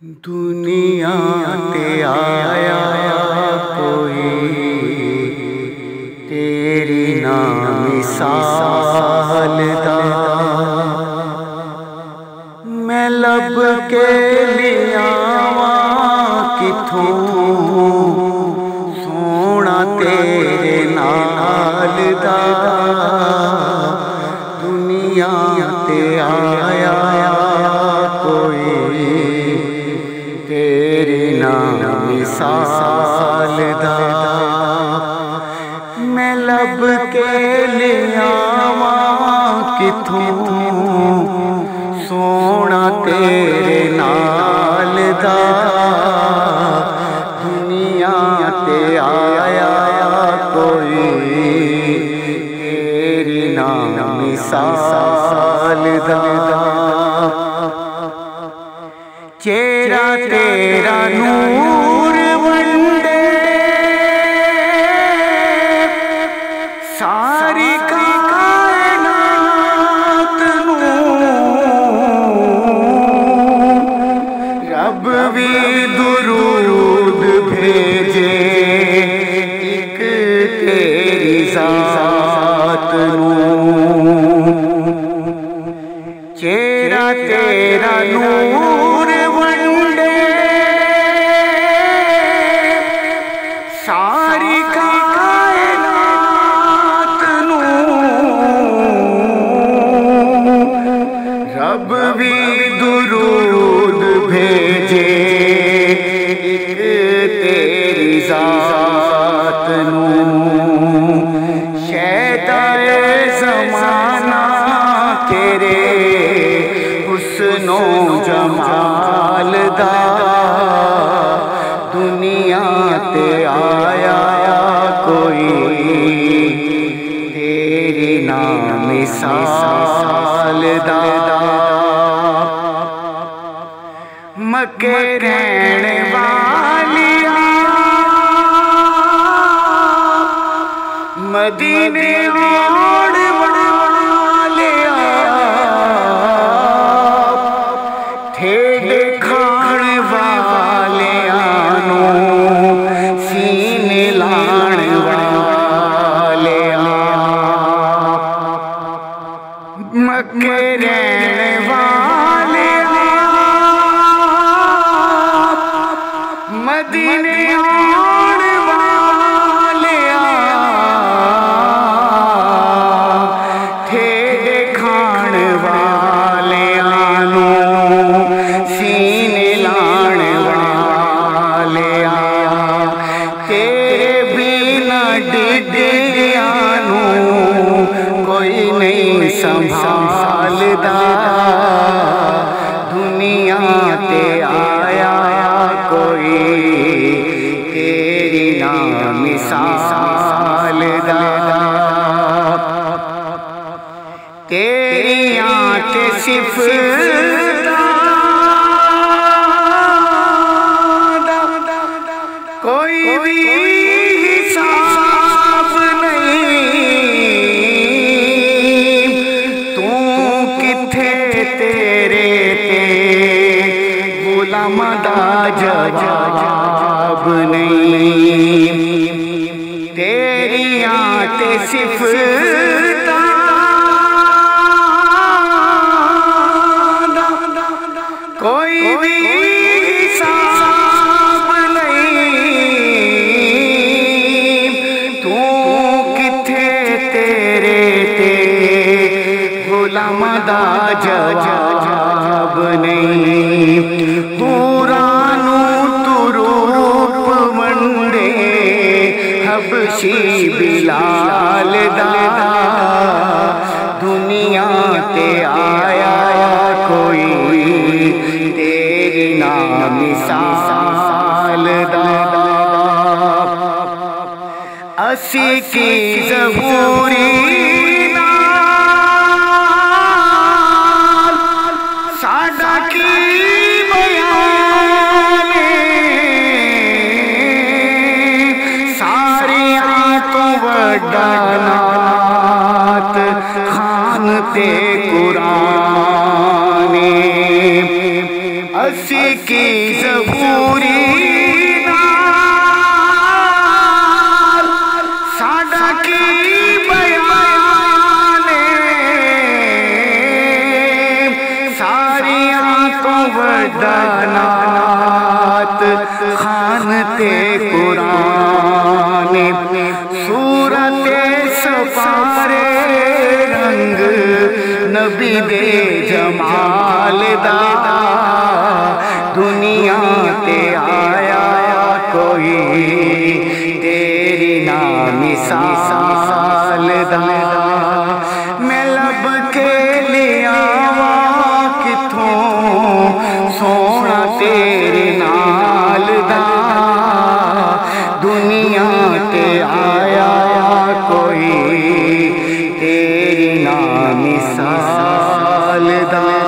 دنیا تے آیا کوئی تیری نا مثال دا، میں لب کے لیاواں کتھوں سونا تیرے نال دا، دنیا تے آیا کوئی تیری نا مثال دا، میں لب کے لیاواں کتھوں سونا تیرے نال دا، دنیا تے آیا کوئی تیری نا مثال دا، چہرہ تیرا نور ونڈے ساری کائنات رب بھی درود بھیجے ایک تیری ذات چہرہ تیرا نور ونڈے ساری کائنات رب بھی درود بھیجے ایک تیری ذات شیدائے زمانہ تیرے حسن و جمال دا، دنیا تے آیا کوئی تیری نا مثال دا، مکے رہنے والیا مدینے اوڑ والیا ٹھیڈ کھان والیاں نوں سینے لان والیاں، مکے رہنے والیاں مدینے اوڑ والیاں ٹھیڈ کھان والیاں نوں سینے لان والیاں، تیرے بنا ڈگیاں نوں کوئی نہیں سنبھالدا، دنیا تے آیا کوئی تیری نا مثال دا، تیریاں تے صفتاں دا کوئی بھی حساب نہیں، تو کتھے تیرے غلام دا جواب نہیں، تیریاں تے صفتاں کوئی بھی حساب نہیں، تو کتھے تیرے غلام دا جواب نہیں، پورانو تو روپ منڈے حبشی بلال دا، دنیا تے آیا کوئی تیری نا مثال دا، اسی کی ظہوری ساڈا کی بیان ساریاں تو وڈا نعت خان تے قرآن، اسی کی قرآن سورت سپارے رنگ نبی دے جمال دا دنیا تے آیا کوئی تیری نا مثال دا میں لب کے لیا کتھوں سونا تیرے نال دا دنیا تے آیا کوئی تیری نا مثال دا